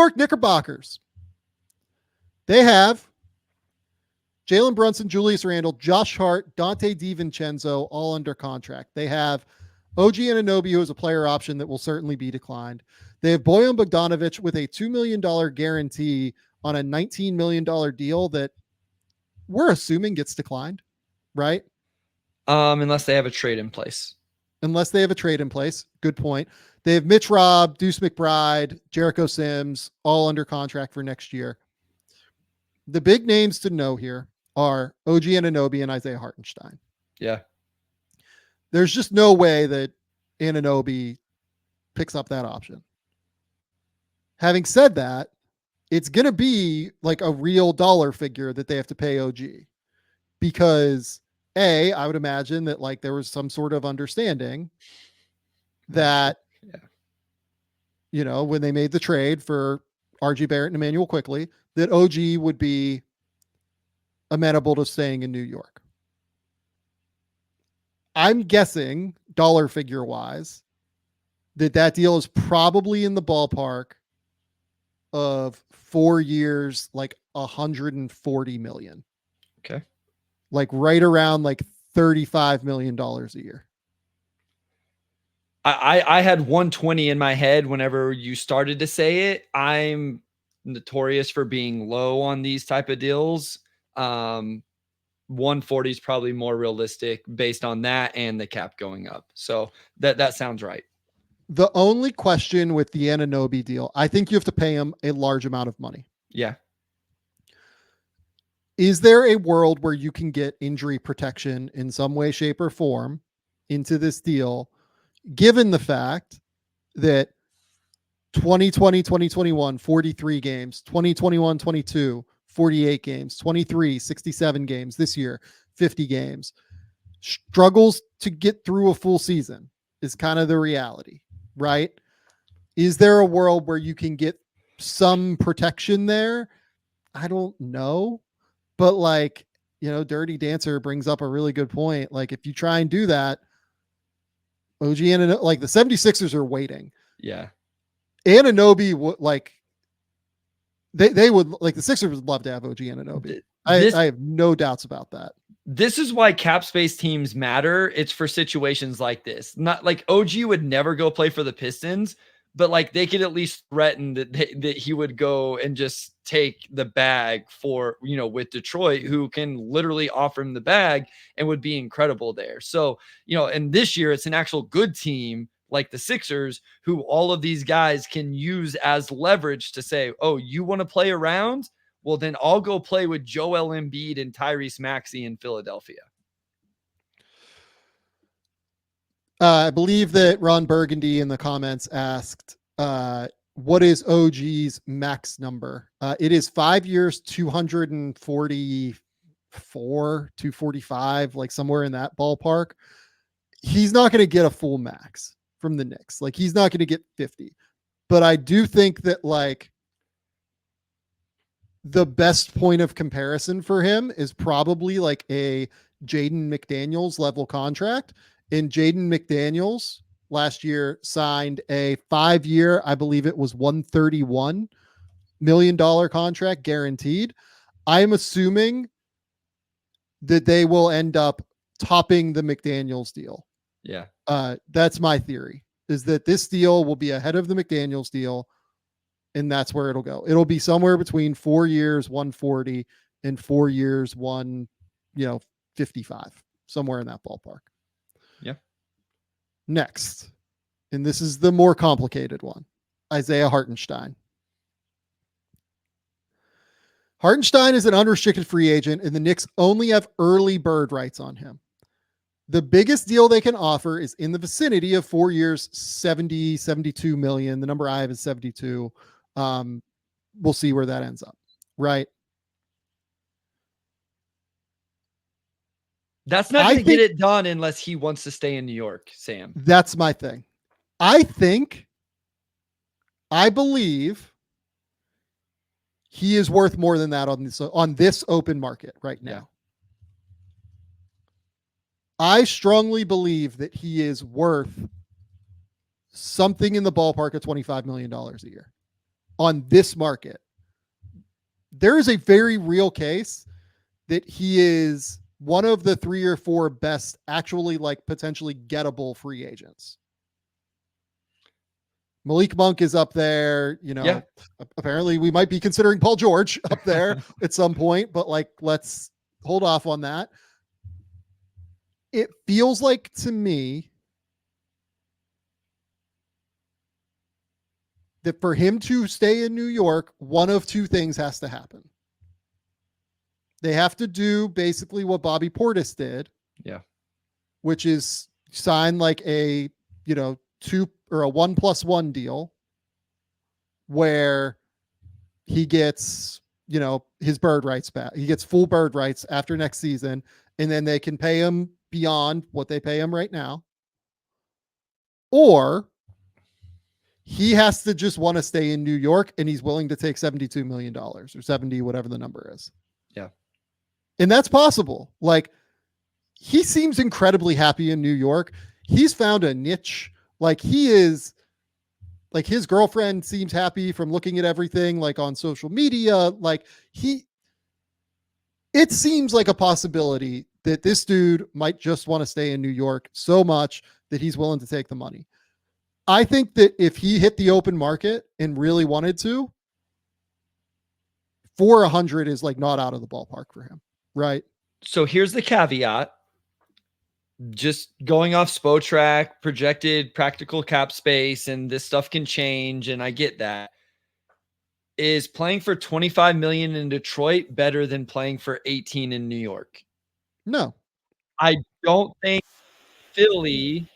York Knickerbockers. They have Jaylen Brunson, Julius Randle, Josh Hart, Dante DiVincenzo, all under contract. They have OG Anunoby, who is a player option that will certainly be declined. They have Bojan Bogdanovic with a $2 million guarantee on a $19 million deal that we're assuming gets declined, right? Unless they have a trade in place. Unless they have a trade in place. Good point. They have Mitch Robb, Deuce McBride, Jericho Sims, all under contract for next year. The big names to know here are OG Anunoby and Isaiah Hartenstein. Yeah. There's just no way that Anunoby picks up that option. Having said that, it's going to be like a real dollar figure that they have to pay OG because I would imagine that like there was some sort of understanding that, you know, when they made the trade for RG Barrett and Emmanuel Quickly, that OG would be amenable to staying in New York. I'm guessing dollar figure wise that deal is probably in the ballpark of 4 years, like 140 million. Okay. Like right around like $35 million a year. I had 120 in my head whenever you started to say it. I'm notorious for being low on these type of deals. 140 is probably more realistic based on that and the cap going up. So that sounds right. The only question with the Anunoby deal, I think you have to pay him a large amount of money. Yeah. Is there a world where you can get injury protection in some way, shape, or form into this deal, given the fact that 2020, 2021, 43 games, 2021, 22, 48 games, 23, 67 games, this year, 50 games, struggles to get through a full season is kind of the reality, right? Is there a world where you can get some protection there? I don't know. But like, you know, Dirty Dancer brings up a really good point. Like if you try and do that, OG and like the 76ers are waiting. Yeah. Anunoby would like, they would like the Sixers would love to have OG Anunoby. I have no doubts about that. This is why cap space teams matter. It's for situations like this. Not like OG would never go play for the Pistons, but like they could at least threaten that he would go and just take the bag for, you know, with Detroit, who can literally offer him the bag and would be incredible there. So, you know, and this year it's an actual good team like the Sixers, who all of these guys can use as leverage to say, oh, you want to play around? Well, then I'll go play with Joel Embiid and Tyrese Maxey in Philadelphia. I believe that Ron Burgundy in the comments asked, what is OG's max number? It is 5 years, 244, 245, like somewhere in that ballpark. He's not going to get a full max from the Knicks. Like he's not going to get 50, but I do think that like the best point of comparison for him is probably like a Jaden McDaniels level contract. And Jaden McDaniels last year signed a 5 year, I believe it was $131 million contract guaranteed. I'm assuming that they will end up topping the McDaniels deal. Yeah. That's my theory, is that this deal will be ahead of the McDaniels deal. And that's where it'll go. It'll be somewhere between 4 years, 140 and 4 years, 55, somewhere in that ballpark. Yeah. Next, and this is the more complicated one, Isaiah Hartenstein. Hartenstein is an unrestricted free agent, and the Knicks only have early bird rights on him. The biggest deal they can offer is in the vicinity of 4 years, 72 million. The number I have is 72. We'll see where that ends up. Right. That's not going to get it done unless he wants to stay in New York, Sam. That's my thing. I believe he is worth more than that on this open market right now. Yeah. I strongly believe that he is worth something in the ballpark of $25 million a year. on this market, there is a very real case that he is one of the 3 or 4 best actually like potentially gettable free agents. Malik Monk is up there, Yeah. apparently we might be considering Paul George up there at some point, but like, let's hold off on that. It feels like to me that for him to stay in New York, one of 2 things has to happen. They have to do basically what Bobby Portis did. Yeah. Which is sign like a, 2 or a 1+1 deal where he gets, his bird rights back. He gets full bird rights after next season, and then they can pay him beyond what they pay him right now. Or he has to just want to stay in New York and he's willing to take $72 million or 70, whatever the number is. Yeah. And that's possible. Like, he seems incredibly happy in New York. He's found a niche. Like, he is, like, his girlfriend seems happy from looking at everything like on social media. Like, it seems like a possibility that this dude might just want to stay in New York so much that he's willing to take the money. I think that if he hit the open market and really wanted to, 400 is like not out of the ballpark for him, right? So here's the caveat. Just going off Spotrac, projected practical cap space, and this stuff can change, and I get that. Is playing for $25 million in Detroit better than playing for 18 in New York? No. I don't think Philly.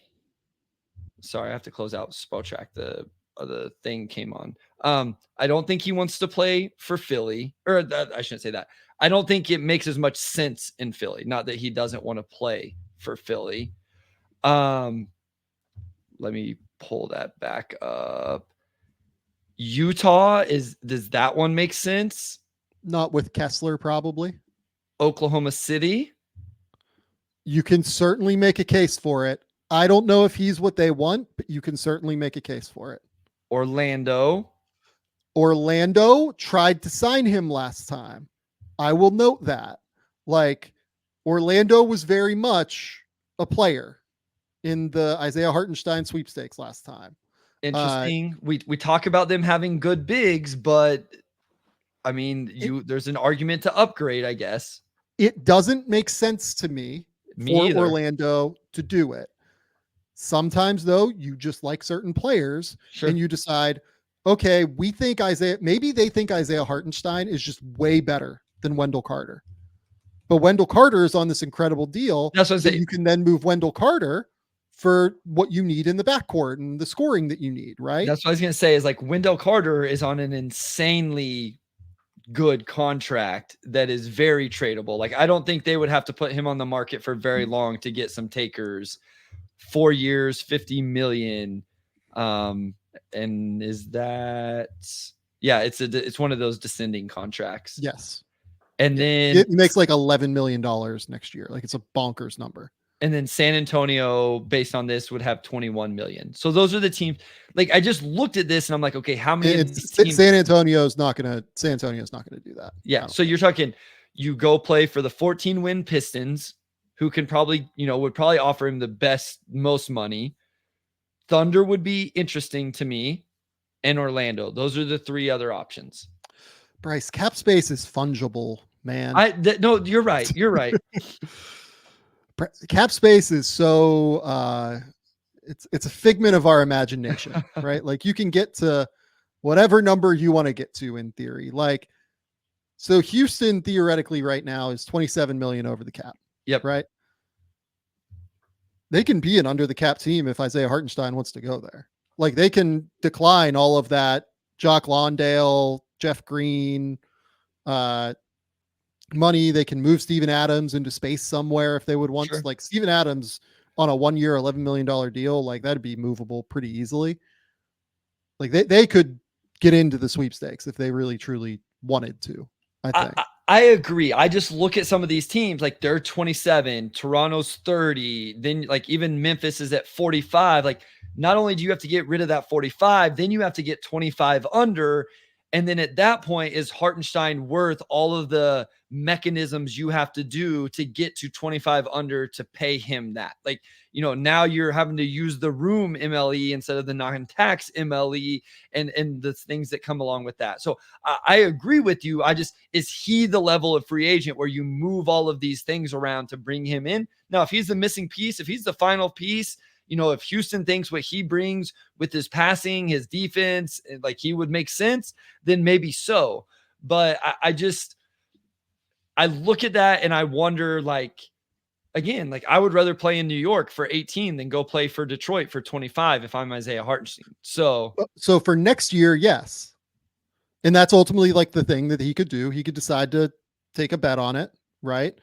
Sorry, I have to close out Spotrac. The thing came on. I don't think he wants to play for Philly, or I shouldn't say that. I don't think it makes as much sense in Philly. Not that he doesn't want to play for Philly. Let me pull that back up. Utah does that one make sense? Not with Kessler, probably. Oklahoma City. You can certainly make a case for it. I don't know if he's what they want, but you can certainly make a case for it. Orlando tried to sign him last time. I will note that. Like, Orlando was very much a player in the Isaiah Hartenstein sweepstakes last time. Interesting. We talk about them having good bigs, but I mean, there's an argument to upgrade, I guess. It doesn't make sense to me for Orlando to do it. Sometimes, though, you just like certain players and you decide, okay, maybe they think Isaiah Hartenstein is just way better than Wendell Carter. But Wendell Carter is on this incredible deal. That's what I'm saying. You can then move Wendell Carter for what you need in the backcourt and the scoring that you need, right? That's what I was going to say is like Wendell Carter is on an insanely good contract that is very tradable. Like, I don't think they would have to put him on the market for very long to get some takers. 4 years, $50 million. And is that, yeah, it's one of those descending contracts. Yes. And then it makes like $11 million next year. Like, it's a bonkers number. And then San Antonio, based on this, would have 21 million. So those are the teams. Like, I just looked at this and I'm like, okay, how many of these teams? San Antonio's not gonna do that. Yeah. So you're talking, you go play for the 14-win Pistons, who can probably, would probably offer him the most money. Thunder would be interesting to me, and Orlando. Those are the 3 other options. Bryce, cap space is fungible, man. No, you're right. You're right. Cap space is so it's a figment of our imagination, right? Like, you can get to whatever number you want to get to in theory. Like, so Houston theoretically right now is 27 million over the cap. Yep. Right. They can be an under the cap team if Isaiah Hartenstein wants to go there. Like, they can decline all of that Jock Lawndale, Jeff Green, money. They can move Steven Adams into space somewhere if they would want. Like, Steven Adams on a 1-year, $11 million deal, like, that'd be movable pretty easily. Like, they could get into the sweepstakes if they really truly wanted to. I think. I agree. I just look at some of these teams, like, they're 27, Toronto's 30, then like even Memphis is at 45. Like, not only do you have to get rid of that 45, then you have to get 25 under. And then at that point, is Hartenstein worth all of the mechanisms you have to do to get to 25 under to pay him that? Like, now you're having to use the room MLE instead of the non-tax MLE and the things that come along with that. So I agree with you. Is he the level of free agent where you move all of these things around to bring him in? Now, if he's the missing piece, if he's the final piece, if Houston thinks what he brings with his passing, his defense, like he would make sense, then maybe so. But I look at that and I wonder, like, again, like I would rather play in New York for 18 than go play for Detroit for 25 if I'm Isaiah Hartenstein. So for next year, yes. And that's ultimately like the thing that he could do. He could decide to take a bet on it, right?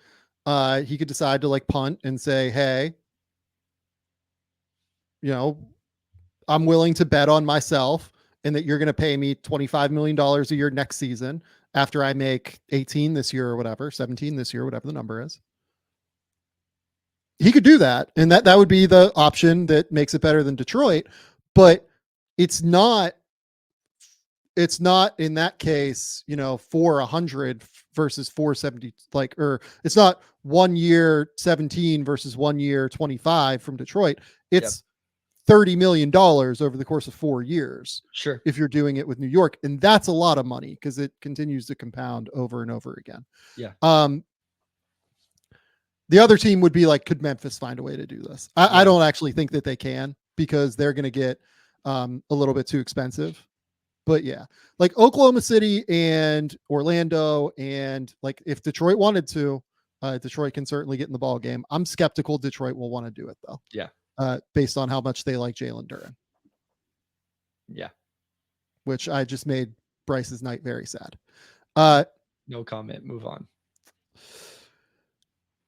He could decide to like punt and say, hey, I'm willing to bet on myself and that you're going to pay me $25 million a year next season after I make 18 this year or whatever, 17 this year, whatever the number is. He could do that. And that would be the option that makes it better than Detroit, but it's not in that case, 400 versus 470, or it's not 1 year 17 versus 1 year 25 from Detroit. It's $30 million over the course of 4 years. Sure. If you're doing it with New York, and that's a lot of money because it continues to compound over and over again. Yeah. The other team would be like, could Memphis find a way to do this? I don't actually think that they can because they're going to get a little bit too expensive. But yeah, like Oklahoma City and Orlando, and like if Detroit wanted to, Detroit can certainly get in the ball game. I'm skeptical Detroit will want to do it though. Yeah. Based on how much they like Jalen Duren. Yeah. Which I just made Bryce's night very sad. No comment. Move on.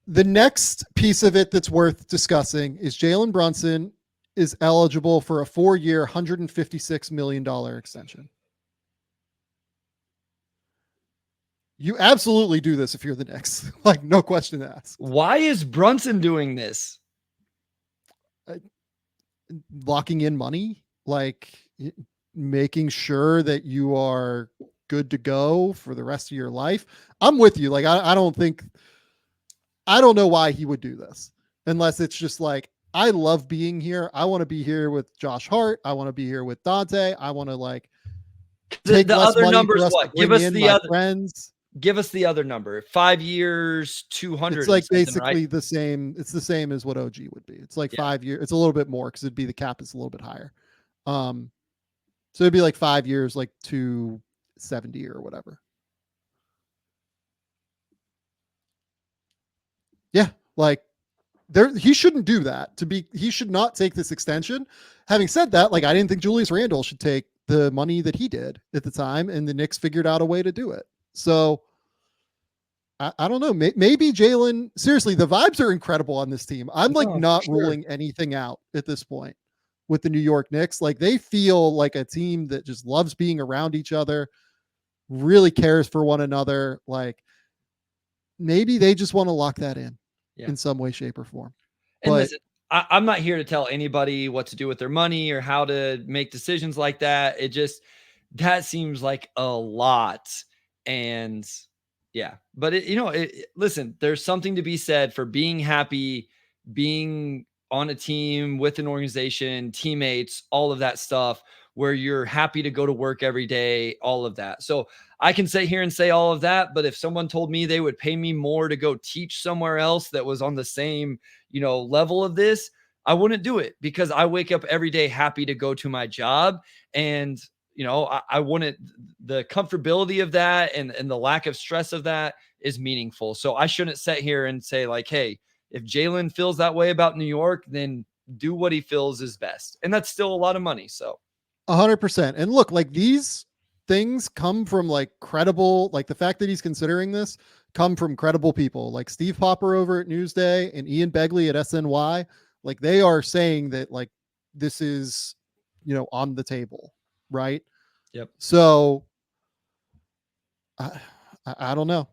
The next piece of it that's worth discussing is Jaylen Brunson is eligible for a 4-year, $156 million extension. You absolutely do this if you're the Knicks. Like, no question asked. Why is Brunson doing this? Locking in money, like making sure that you are good to go for the rest of your life. I'm with you. Like, I don't know why he would do this unless it's just like, I love being here. I want to be here with Josh Hart. I want to be here with Dante. I want to like take the other numbers. What? Give us the other friends. Give us the other number. 5 years, 200. It's like basically the same. It's the same as what OG would be. It's like 5 years. It's a little bit more because it'd be the cap is a little bit higher. So it'd be like 5 years, like 270 or whatever. Yeah, like he shouldn't do that. He should not take this extension. Having said that, like I didn't think Julius Randle should take the money that he did at the time, and the Knicks figured out a way to do it. So I don't know. Maybe Jaylen. Seriously, the vibes are incredible on this team. I'm not ruling anything out at this point with the New York Knicks. Like they feel like a team that just loves being around each other, really cares for one another. Like maybe they just want to lock that in some way, shape, or form. And listen, I'm not here to tell anybody what to do with their money or how to make decisions like that. That seems like a lot. And yeah, but listen, there's something to be said for being happy, being on a team with an organization, teammates, all of that stuff, where you're happy to go to work every day, all of that. So I can sit here and say all of that, but if someone told me they would pay me more to go teach somewhere else that was on the same, level of this, I wouldn't do it because I wake up every day happy to go to my job. And, I wouldn't, the comfortability of that and the lack of stress of that is meaningful. So I shouldn't sit here and say like, hey, if Jaylen feels that way about New York, then do what he feels is best. And that's still a lot of money. So 100%. And look, like these things come from like credible, like the fact that he's considering this come from credible people like Steve Popper over at Newsday and Ian Begley at SNY. Like they are saying that like this is, on the table. Right. Yep. So I don't know.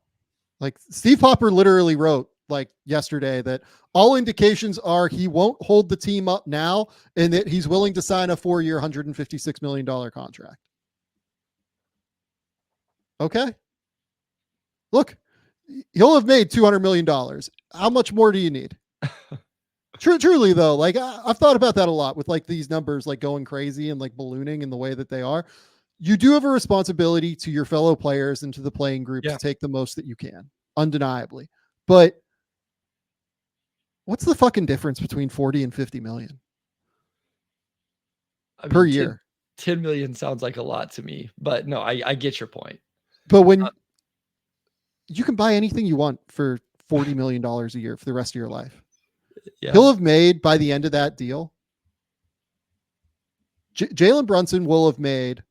Like Steve Popper literally wrote like yesterday that all indications are he won't hold the team up now and that he's willing to sign a 4-year, $156 million contract. Okay. Look, he'll have made $200 million. How much more do you need? Truly though, like I've thought about that a lot with like these numbers like going crazy and like ballooning in the way that they are. You do have a responsibility to your fellow players and to the playing group to take the most that you can, undeniably. But what's the fucking difference between 40 and 50 million per year? 10 million sounds like a lot to me, but no, I get your point. But when you can buy anything you want for $40 million a year for the rest of your life. Yeah. He'll have made by the end of that deal. Jaylen Brunson will have made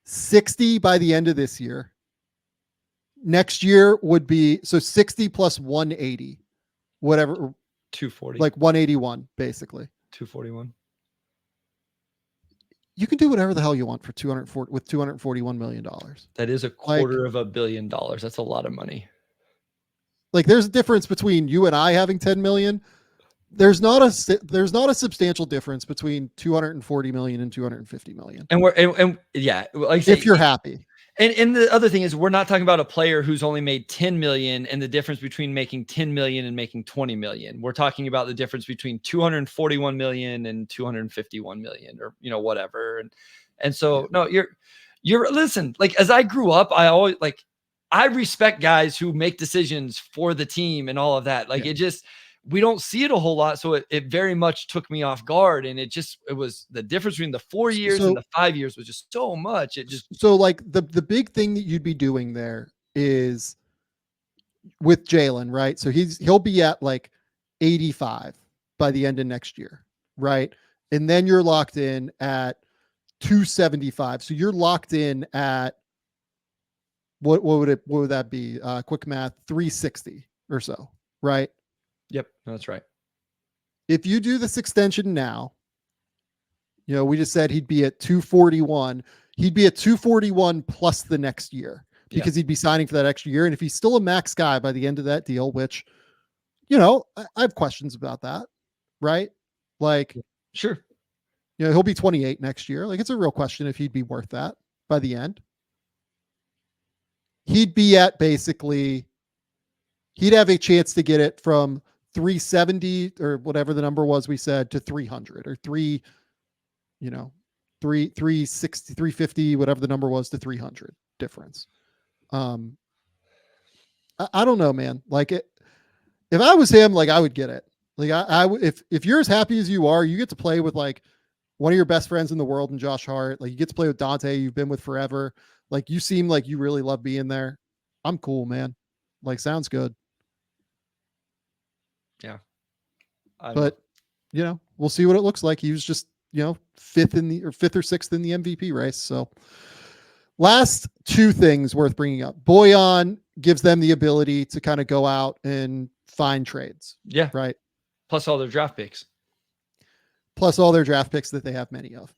60 by the end of this year. Next year would be so 60 plus 180, whatever, 240, like 181, basically 241. You can do whatever the hell you want for $241 million. That is $250 million. That's a lot of money. Like there's a difference between you and I having 10 million. There's not a substantial difference between 240 million and 250 million. And yeah, like if you're happy. And the other thing is, we're not talking about a player who's only made 10 million and the difference between making 10 million and making 20 million. We're talking about the difference between 241 million and 251 million, or whatever. And so no, you're listen, like as I grew up, I respect guys who make decisions for the team and all of that. Like we don't see it a whole lot. So it very much took me off guard. And it was the difference between the 4 years and the 5 years was just so much. So like the big thing that you'd be doing there is with Jaylen, right? So he'll be at like 85 by the end of next year, right? And then you're locked in at 275. So you're locked in at what would that be? Quick math, 360 or so, right? Yep, that's right. If you do this extension now, we just said he'd be at 241. He'd be at 241 plus the next year because he'd be signing for that extra year. And if he's still a max guy by the end of that deal, which, I have questions about that, right? Like, sure. He'll be 28 next year. Like, it's a real question if he'd be worth that by the end. He'd be at basically, he'd have a chance to get it from 370 or whatever the number was we said to 300 or 360, 350, whatever the number was to 300 difference. I don't know, man. Like if I was him, like I would get it. Like if you're as happy as you are, you get to play with like one of your best friends in the world and Josh Hart. Like you get to play with Dante, you've been with forever. Like you seem like you really love being there. I'm cool, man. Like sounds good. Yeah. But we'll see what it looks like. He was just, fifth or sixth in the MVP race. So last two things worth bringing up. Bojan gives them the ability to kind of go out and find trades. Yeah. Right. Plus all their draft picks that they have many of.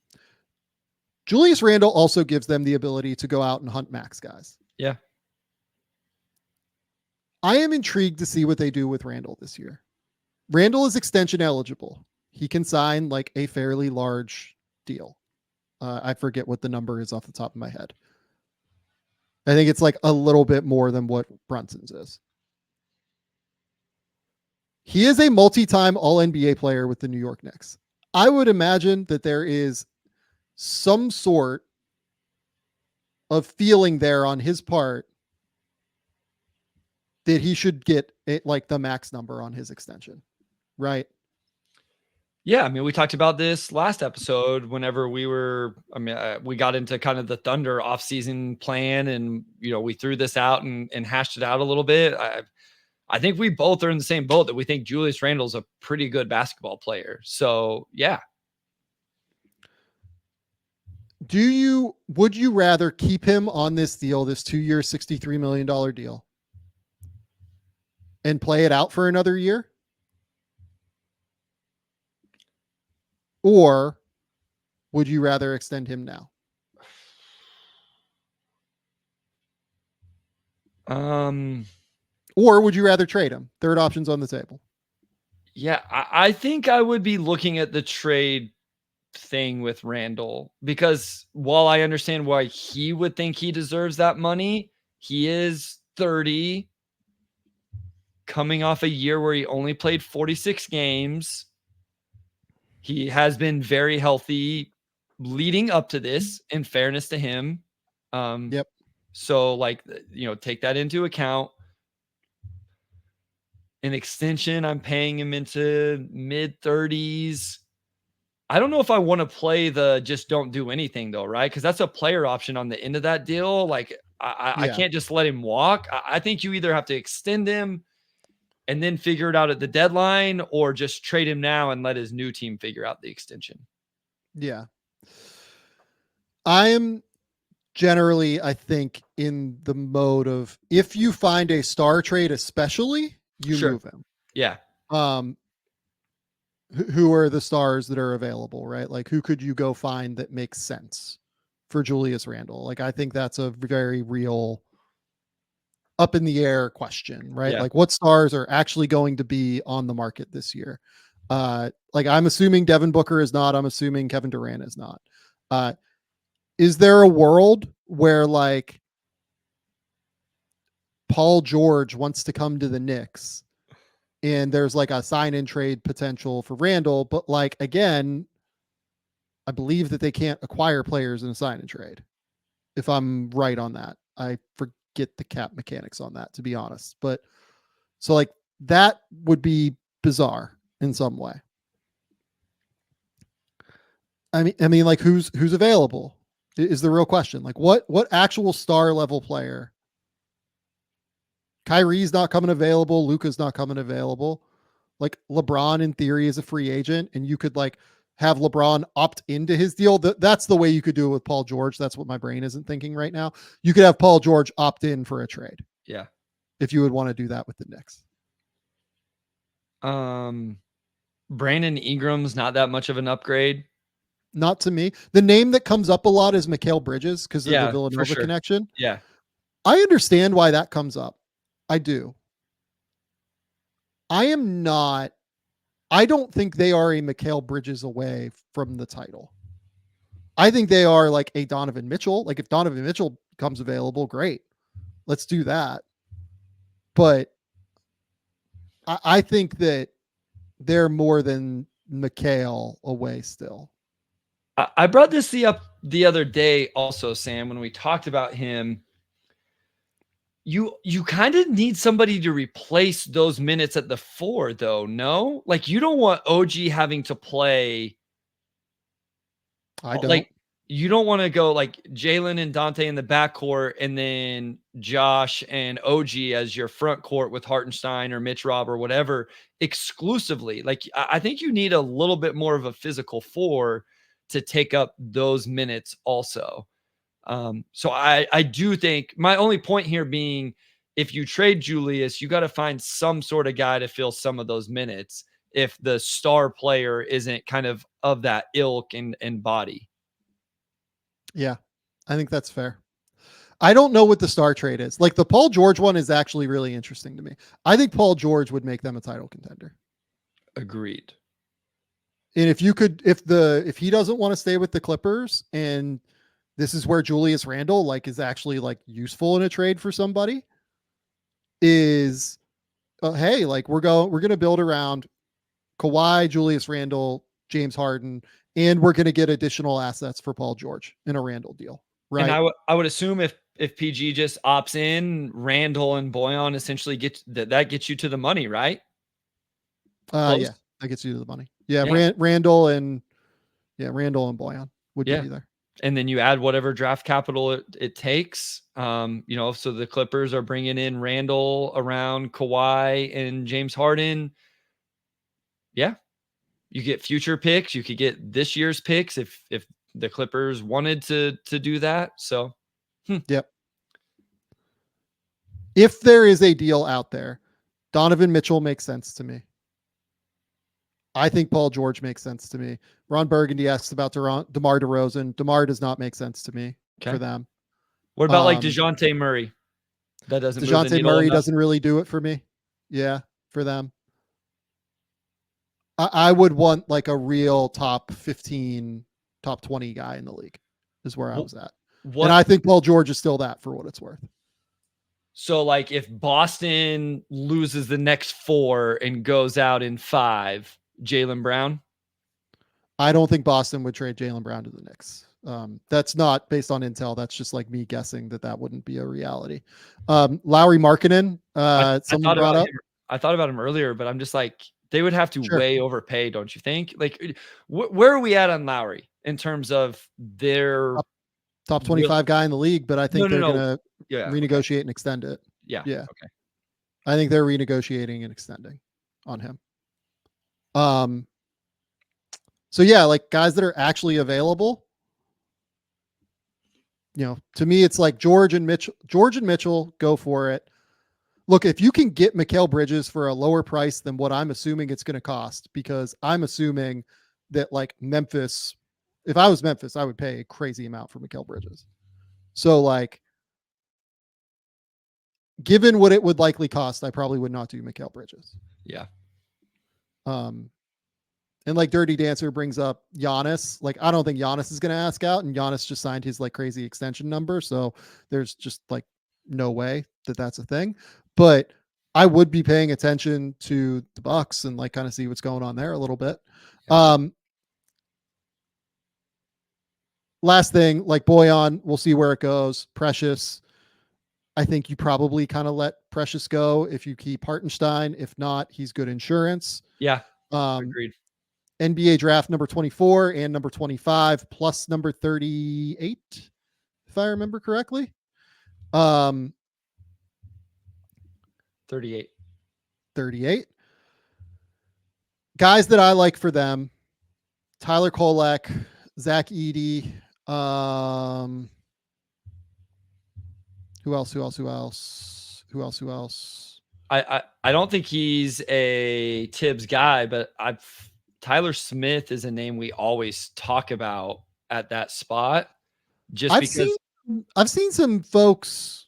Julius Randle also gives them the ability to go out and hunt max guys. Yeah. I am intrigued to see what they do with Randle this year. Randle is extension eligible. He can sign like a fairly large deal. I forget what the number is off the top of my head. I think it's like a little bit more than what Brunson's is. He is a multi-time All-NBA player with the New York Knicks. I would imagine that there is some sort of feeling there on his part that he should get it like the max number on his extension. Right. Yeah. I mean, we talked about this last episode whenever we got into kind of the Thunder offseason plan and, we threw this out and hashed it out a little bit. I think we both are in the same boat that we think Julius Randle's a pretty good basketball player. So yeah. Would you rather keep him on this deal, this 2-year, $63 million deal, and play it out for another year? Or would you rather extend him now? Or would you rather trade him? Third option's on the table. Yeah, I think I would be looking at the trade thing with Randle, because while I understand why he would think he deserves that money, he is 30, coming off a year where he only played 46 games. He has been very healthy leading up to this, in fairness to him. Yep. So, like, take that into account. An extension, I'm paying him into mid 30s. I don't know if I want to play the just don't do anything though, right? Because that's a player option on the end of that deal. Like, I can't just let him walk. I think you either have to extend him and then figure it out at the deadline, or just trade him now and let his new team figure out the extension. Yeah. I am generally, I think, in the mode of, if you find a star trade, especially, you move him. Yeah. Who are the stars that are available, right? Like, who could you go find that makes sense for Julius Randle? Like, I think that's a very real up in the air question, right? Yeah. Like, what stars are actually going to be on the market this year? Like, I'm assuming Devin Booker is not. I'm assuming Kevin Durant is not. Is there a world where, like, Paul George wants to come to the Knicks and there's like a sign and trade potential for Randle, but, like, again, I believe that they can't acquire players in a sign and trade, if I'm right on that. I forget the cap mechanics on that, to be honest. But so, like, that would be bizarre in some way. I mean, like, who's available is the real question. Like, what actual star level player? Kyrie's not coming available. Luka's not coming available. Like, LeBron in theory is a free agent, and you could, like, have LeBron opt into his deal. That's the way you could do it with Paul George. That's what my brain isn't thinking right now. You could have Paul George opt in for a trade. Yeah. If you would want to do that with the Knicks. Brandon Ingram's not that much of an upgrade. Not to me. The name that comes up a lot is Mikal Bridges because of the Villanova connection. Yeah. I understand why that comes up. I do. I don't think they are a Mikal Bridges away from the title. I think they are like a Donovan Mitchell. Like, if Donovan Mitchell comes available, great. Let's do that. But I think that they're more than Mikal away still. I brought this up the other day also, Sam, when we talked about him. You kind of need somebody to replace those minutes at the 4, though, no? Like, you don't want OG having to play. I don't. Like, you don't want to go like Jaylen and Dante in the backcourt and then Josh and OG as your front court with Hartenstein or Mitch Rob or whatever exclusively. Like, I think you need a little bit more of a physical 4 to take up those minutes also. So I do think, my only point here being, if you trade Julius, you got to find some sort of guy to fill some of those minutes if the star player isn't kind of that ilk and body. Yeah, I think that's fair. I don't know what the star trade is. Like, the Paul George one is actually really interesting to me. I think Paul George would make them a title contender. Agreed. And if he doesn't want to stay with the Clippers, and this is where Julius Randle, like, is actually, like, useful in a trade for somebody, is, hey, like, we're going to build around Kawhi, Julius Randle, James Harden, and we're going to get additional assets for Paul George in a Randle deal. Right. And I would assume if PG just opts in, Randle and Boyan essentially gets you to the money, right? Yeah, that gets you to the money. Yeah, yeah. Randle and Boyan would get you there. And then you add whatever draft capital it takes. So the Clippers are bringing in Randle around Kawhi and James Harden. Yeah. You get future picks. You could get this year's picks if the Clippers wanted to do that. So, Yep. If there is a deal out there, Donovan Mitchell makes sense to me. I think Paul George makes sense to me. Ron Burgundy asks about DeMar DeRozan. DeMar does not make sense to me for them. What about like DeJounte Murray? That doesn't. DeJounte Murray doesn't really do it for me. Yeah, for them. I would want like a real top 15, top 20 guy in the league is where I was at. And I think Paul George is still that for what it's worth. So like if Boston loses the next 4 and goes out in 5, Jaylen Brown? I don't think Boston would trade Jaylen Brown to the Knicks. That's not based on intel. That's just like me guessing that wouldn't be a reality. Lauri Markkanen, someone brought up. I thought about him earlier, but I'm just like, they would have to Sure. way overpay, don't you think? Like, where are we at on Lauri in terms of their top 25 guy in the league? But I think they're going to renegotiate and extend it. Yeah. Okay. I think they're renegotiating and extending on him. So yeah, like guys that are actually available. You know, to me, it's like George and Mitchell, go for it. Look, if you can get Mikal Bridges for a lower price than what I'm assuming it's going to cost, because I'm assuming that like Memphis, if I was Memphis, I would pay a crazy amount for Mikal Bridges. So like, given what it would likely cost, I probably would not do Mikal Bridges. Yeah. And like Dirty Dancer brings up Giannis. Like, I don't think Giannis is going to ask out, and Giannis just signed his like crazy extension number. So there's just like no way that that's a thing. But I would be paying attention to the Bucks and like kind of see what's going on there a little bit. Yeah. Last thing, like Boyan, we'll see where it goes. Precious, I think you probably kind of let Precious go if you keep Hartenstein. If not, he's good insurance. Yeah. Agreed. NBA draft number 24 and number 25 plus number 38, if I remember correctly. 38. Guys that I like for them: Tyler Kolek, Zach Edey. Who else? I don't think he's a Thibs guy, but Tyler Smith is a name we always talk about at that spot. I've seen some folks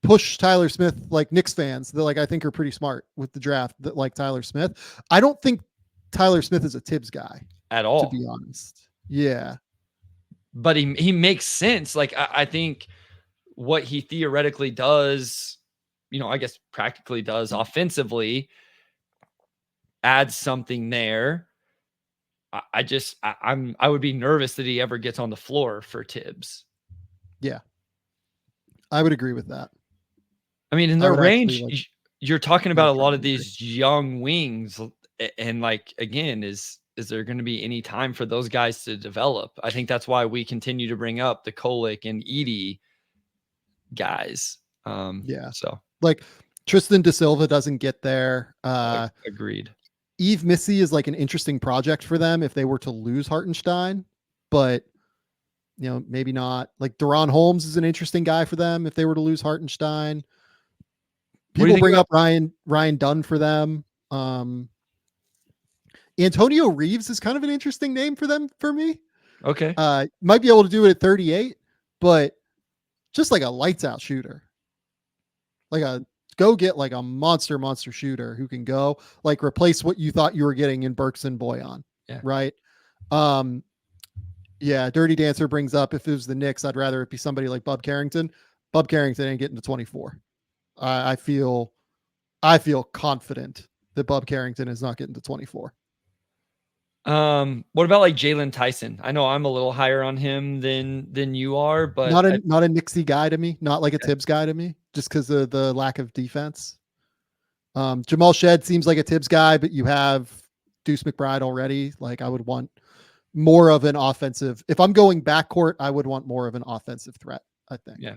push Tyler Smith, like Knicks fans that like I think are pretty smart with the draft, that like Tyler Smith. I don't think Tyler Smith is a Thibs guy at all, to be honest. Yeah, but he makes sense. Like I think what he theoretically does, I guess practically does offensively, adds something there. I would be nervous that he ever gets on the floor for Thibs. Yeah, I would agree with that. I mean, in their range, you're talking about a lot of these young wings, and like, again, is there going to be any time for those guys to develop? I think that's why we continue to bring up the Kolek and Edey guys. So like Tristan Da Silva doesn't get there. Agreed. Yves Missy is like an interesting project for them if they were to lose Hartenstein, but maybe not. Like Deron Holmes is an interesting guy for them if they were to lose Hartenstein. People bring up Ryan Dunn for them. Antonio Reeves is kind of an interesting name for them for me. Okay. Might be able to do it at 38, but just like a lights out shooter. Go get like a monster shooter who can go like replace what you thought you were getting in Burks and Boyan. Yeah. Right. Dirty Dancer brings up, if it was the Knicks, I'd rather it be somebody like Bub Carrington. Bub Carrington ain't getting to 24. I feel confident that Bub Carrington is not getting to 24. What about like Jalen Tyson? I know I'm a little higher on him than you are, but not a Knicksy guy to me, not like a Thibs guy to me, just because of the lack of defense. Jamal Shed seems like a Thibs guy, but you have Deuce McBride already. Like I would want more of an offensive. If I'm going backcourt, I would want more of an offensive threat, I think. Yeah.